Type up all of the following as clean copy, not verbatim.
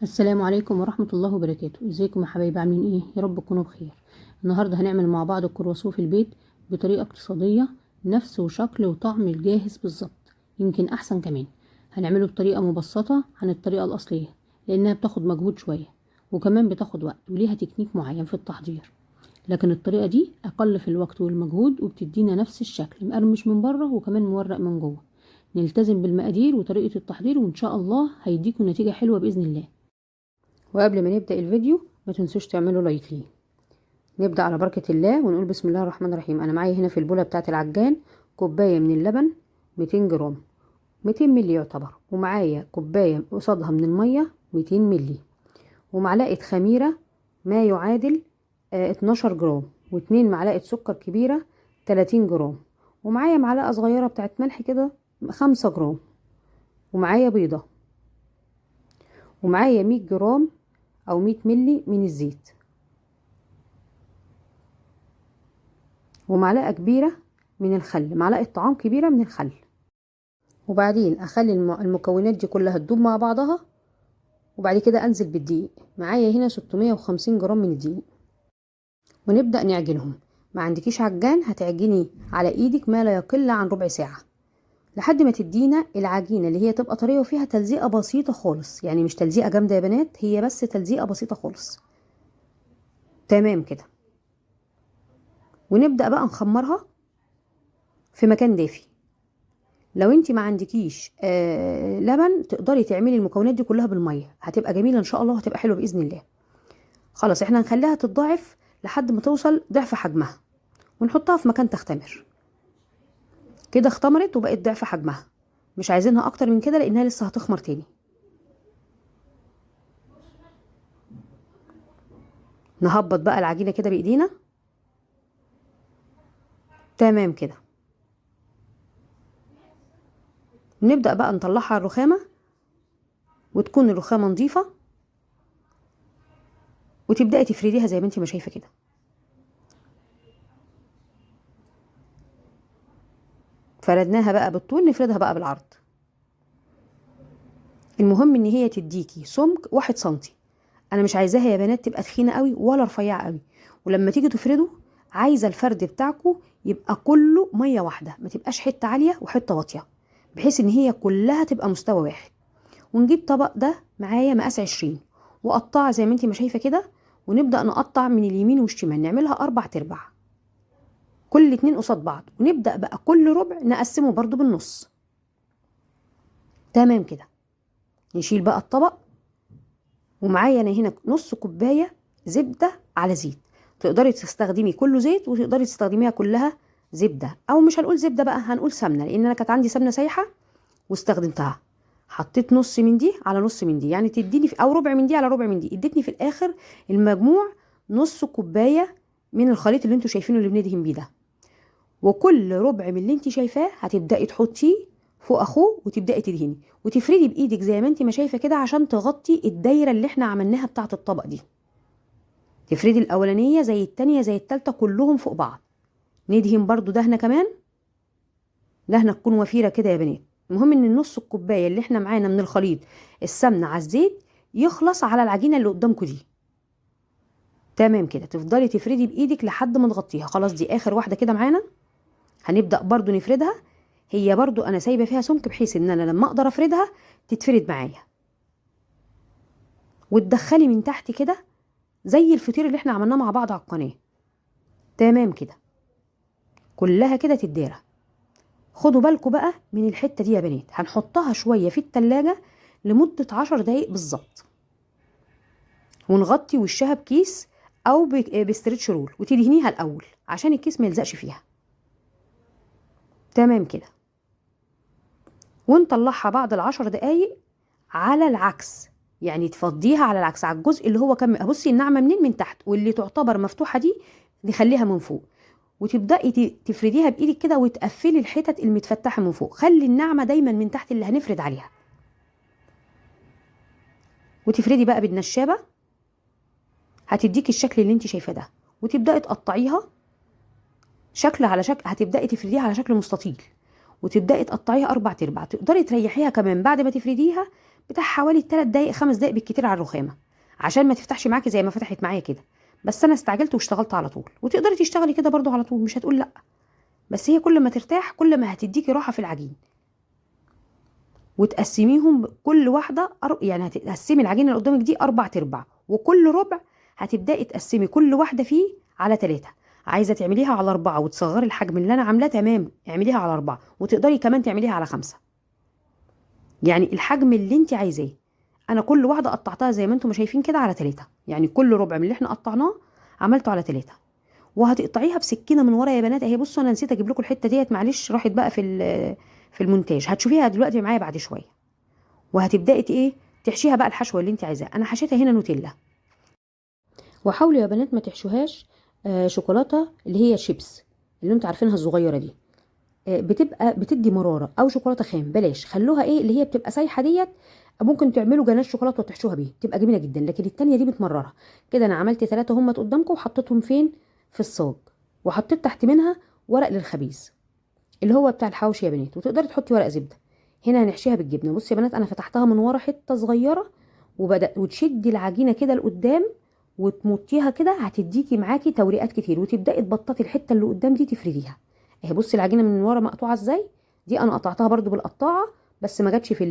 السلام عليكم ورحمة الله وبركاته. ازيكم يا حبايبي، عاملين ايه؟ يا رب تكونوا بخير. النهارده هنعمل مع بعض الكرواسون في البيت بطريقة اقتصادية، نفس وشكل وطعم الجاهز بالظبط، يمكن احسن كمان. هنعمله بطريقة مبسطة عن الطريقة الاصلية، لانها بتاخد مجهود شوية وكمان بتاخد وقت وليها تكنيك معين في التحضير، لكن الطريقة دي اقل في الوقت والمجهود وبتدينا نفس الشكل، مقرمش من بره وكمان مورق من جوه. نلتزم بالمقادير وطريقة التحضير وان شاء الله هيديكم نتيجة حلوة باذن الله. وقبل ما نبدأ الفيديو ما تنسوش تعملوا لايك ليه. نبدأ على بركة الله ونقول بسم الله الرحمن الرحيم. انا معايا هنا في البولة بتاعة العجان كوباية من اللبن 200 جرام، 200 ملي يعتبر، ومعايا كوباية قصادها من المية 200 ملي، ومعلقة خميرة ما يعادل 12 جرام، واتنين معلقة سكر كبيرة 30 جرام، ومعايا معلقة صغيرة بتاعة ملح كده 5 جرام، ومعايا بيضة، ومعايا 100 جرام او 100 ملي من الزيت، ومعلقة كبيرة من الخل، معلقة طعام كبيرة من الخل. وبعدين اخلي المكونات دي كلها تدوب مع بعضها، وبعد كده انزل بالدقيق. معايا هنا 650 جرام من الدقيق، ونبدأ نعجنهم. ما عندكيش عجان هتعجني على ايدك ما لا يقل عن ربع ساعة لحد ما تدينا العجينة اللي هي تبقى طرية وفيها تلزيقة بسيطة خالص، يعني مش تلزيقة جامدة يا بنات، هي بس تلزيقة بسيطة خالص. تمام كده. ونبدأ بقى نخمرها في مكان دافي. لو انت ما عندكيش لبن تقدري تعملي المكونات دي كلها بالميه، هتبقى جميله ان شاء الله وهتبقى حلوه باذن الله. خلاص احنا هنخليها تتضاعف لحد ما توصل ضعف حجمها، ونحطها في مكان تختمر. كده اختمرت وبقت ضعف حجمها، مش عايزينها اكتر من كده لانها لسه هتخمر تاني. نهبط بقى العجينه كده بايدينا. تمام كده. نبدا بقى نطلعها الرخامه، وتكون الرخامه نظيفه، وتبداي تفرديها زي ما انت ما شايفه كده. فردناها بقى بالطول، نفردها بقى بالعرض. المهم ان هي تديكي سمك 1 سنتي. انا مش عايزاها يا بنات تبقى تخينه قوي ولا رفيعه قوي، ولما تيجي تفردوا عايزه الفرد بتاعكم يبقى كله ميه واحده، ما تبقاش حته عاليه وحته واطيه، بحيث ان هي كلها تبقى مستوى واحد. ونجيب طبق ده معايا مقاس 20، وقطعها زي ما انت ما شايفه كده، ونبدا نقطع من اليمين والشمال، نعملها 4 تربع، كل 2 قصاد بعض، ونبدا بقى كل ربع نقسمه برضو بالنص. تمام كده. نشيل بقى الطبق، ومعايا انا هنا نص كوبايه زبده على زيت. تقدري تستخدمي كله زيت، وتقدري تستخدميها كلها زبده، او مش هنقول زبده بقى، هنقول سمنه، لان انا كانت عندي سمنه سايحه واستخدمتها. حطيت نص من دي على نص من دي، يعني تديني او ربع من دي على ربع من دي، ادتني في الاخر المجموع نص كوبايه من الخليط اللي انتوا شايفينه اللي بندهن بيه ده. وكل ربع من اللي انت شايفاه هتبداي تحطيه فوق اخوه، وتبداي تدهني وتفردي بايدك زي ما انت ما شايفه كده، عشان تغطي الدايره اللي احنا عملناها بتاعه الطبق دي. تفردي الاولانيه زي التانيه زي التالته كلهم فوق بعض. ندهن برضو دهنه كمان، دهنه تكون وفيره كده يا بنات. المهم ان النص الكوبايه اللي احنا معانا من الخليط السمنه على الزيت يخلص على العجينه اللي قدامكم دي. تمام كده. تفضلي تفردي بايدك لحد ما تغطيها. خلاص دي اخر واحده كده معانا. هنبدا برضو نفردها. هي برضو انا سايبه فيها سمك بحيث ان انا لما اقدر افردها تتفرد معايا، وتدخلي من تحت كده زي الفطير اللي احنا عملناه مع بعض على القناه. تمام كده. كلها كده تتدارى. خدوا بالكم بقى من الحته دي يا بنات، هنحطها شويه في التلاجة لمده 10 دقايق بالظبط، ونغطي وشها بكيس او بستريتش رول، وتدهنيها الاول عشان الكيس ما يلزقش فيها. تمام كده. ونطلعها بعد ال10 دقايق على العكس، يعني تفضيها على العكس، على الجزء اللي هو كم. بصي الناعمه منين؟ من تحت، واللي تعتبر مفتوحه دي نخليها من فوق، وتبداي تفرديها بايدك كده، وتقفلي الحتت المتفتحه من فوق. خلي الناعمه دايما من تحت اللي هنفرد عليها. وتفردي بقى بالنشابه، هتديكي الشكل اللي انت شايفاه ده، وتبداي تقطعيها شكل على شكل. هتبداي تفرديها على شكل مستطيل، وتبداي تقطعيها 4 تربع. تقدري تريحيها كمان بعد ما تفرديها بتاع حوالي 3 دقايق 5 دقايق بالكتير على الرخامه، عشان ما تفتحش معاكي زي ما فتحت معايا كده. بس انا استعجلت واشتغلت على طول، وتقدري تشتغلي كده برضو على طول، مش هتقول لا. بس هي كل ما ترتاح كل ما هتديكي راحه في العجين. وتقسميهم كل واحده يعني هتقسمي العجينه اللي قدامك دي 4 ارباع، وكل ربع هتبداي تقسمي كل واحده فيه على 3. عايزه تعمليها على 4 وتصغري الحجم اللي انا عاملاه، تمام، اعمليها على 4، وتقدري كمان تعمليها على 5. يعني الحجم اللي انت عايزاه. انا كل واحده قطعتها زي ما انتم شايفين كده على 3، يعني كل ربع من اللي احنا قطعناه عملته على 3. وهتقطعيها بسكينه من ورا يا بنات اهي. بصوا انا نسيت اجيب لكم الحته ديت، معلش، راحت بقى في المونتاج. هتشوفيها دلوقتي معايا بعد شويه. وهتبداي ايه، تحشيها بقى الحشوه اللي انت عايزاها. انا حشيتها هنا نوتيلا. وحاولوا يا بنات ما تحشوهاش شوكولاته اللي هي شيبس اللي انتوا عارفينها الصغيره دي، بتبقى بتدي مراره، او شوكولاته خام. بلاش، خلوها ايه اللي هي بتبقى سايحه ديت. ممكن تعملوا جناش شوكولاته وتحشوها بيه، تبقى جميله جدا. لكن التانيه دي بتمررها. كده انا عملت 3 هم قدامكم، وحطيتهم فين؟ في الصاج. وحطيت تحت منها ورق للخبيز اللي هو بتاع الحواوشي يا بنات. وتقدري تحطي ورق زبده. هنا هنحشيها بالجبنه. بصي يا بنات انا فتحتها من ورا حته صغيره، وتشدي العجينه كده لقدام وتمطيها كده، هتديكي معاكي توريقات كتير. وتبداي تبططي الحته اللي قدام دي تفرديها اهي. بصي العجينه من ورا مقطوعه ازاي. دي انا قطعتها برده بالقطاعه، بس ما جاتش في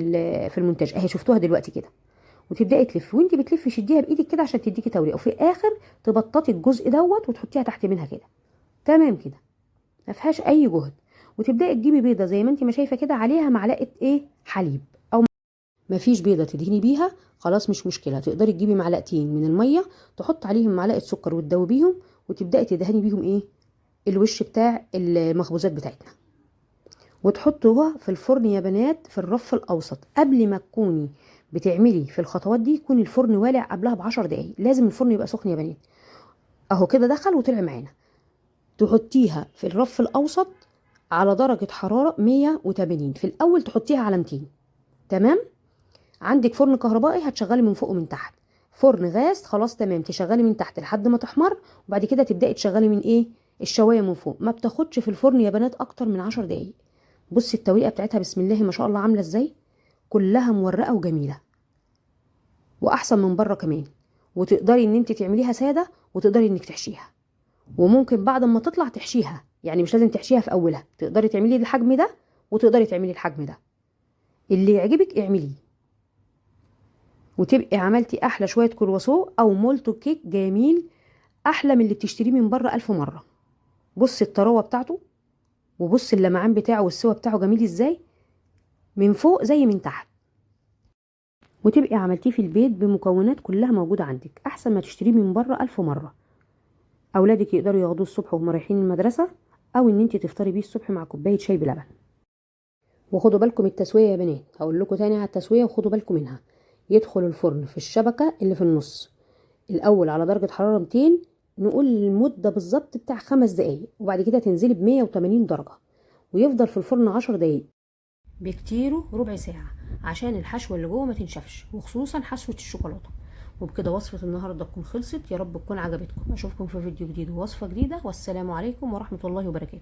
المونتاج اهي. شفتوها دلوقتي كده. وتبداي تلفي، وانت بتلفي شديها بايدك كده عشان تديكي توريقه. وفي الاخر تبططي الجزء دوت وتحطيها تحت منها كده. تمام كده، ما فيهاش اي جهد. وتبداي تجيبي بيضه زي ما انت ما شايفه كده، عليها معلقه ايه، حليب. او ما فيش بيضه تدهني بيها، خلاص مش مشكله. تقدري تجيبي معلقتين من الميه، تحط عليهم معلقه سكر وتدوبيهم، وتبداي تدهني بيهم ايه، الوش بتاع المخبوزات بتاعتنا. وتحطوها في الفرن يا بنات في الرف الاوسط. قبل ما تكوني بتعملي في الخطوات دي يكون الفرن والع قبلها ب10 دقايق. لازم الفرن يبقى سخن يا بنات. اهو كده دخل وطلع معانا. تحطيها في الرف الاوسط على درجه حراره 180. في الاول تحطيها على 200. تمام. عندك فرن كهربائي هتشغلي من فوق ومن تحت. فرن غاز خلاص تمام، تشغلي من تحت لحد ما تحمر. وبعد كده تبداي تشغلي من ايه، الشوايه من فوق. ما بتاخدش في الفرن يا بنات اكتر من 10 دقايق. بصي التوريقه بتاعتها بسم الله ما شاء الله عامله ازاي، كلها مورقه وجميله، واحسن من بره كمان. وتقدري ان انت تعمليها ساده، وتقدري انك تحشيها. وممكن بعد ما تطلع تحشيها، يعني مش لازم تحشيها في اولها. تقدري تعملي الحجم ده، وتقدري تعملي الحجم ده، اللي يعجبك اعمليه. وتبقي عملتي احلى شويه كرواسون او مولتو كيك جميل، احلى من اللي بتشتريه من بره 1000 مره. بصي الطراوه بتاعته، وبصي اللمعان بتاعه والسوا بتاعه جميل ازاي، من فوق زي من تحت. وتبقي عملتيه في البيت بمكونات كلها موجوده عندك، احسن ما تشتريه من بره 1000 مره. اولادك يقدروا ياخدوه الصبح وهم رايحين المدرسه، او ان انت تفطري بيه الصبح مع كوبايه شاي بلبن. وخدوا بالكم من التسويه يا بنات. هقول لكم تاني على التسويه وخدوا بالكم منها. يدخل الفرن في الشبكه اللي في النص الاول على درجه حراره 200. نقول المده بالظبط بتاع 5 دقايق، وبعد كده تنزلي ب 180 درجه، ويفضل في الفرن 10 دقايق بكتيره ربع ساعه، عشان الحشوه اللي جوه ما تنشفش، وخصوصا حشوه الشوكولاته. وبكده وصفه النهارده تكون خلصت. يا رب تكون عجبتكم. اشوفكم في فيديو جديد ووصفه جديده، والسلام عليكم ورحمه الله وبركاته.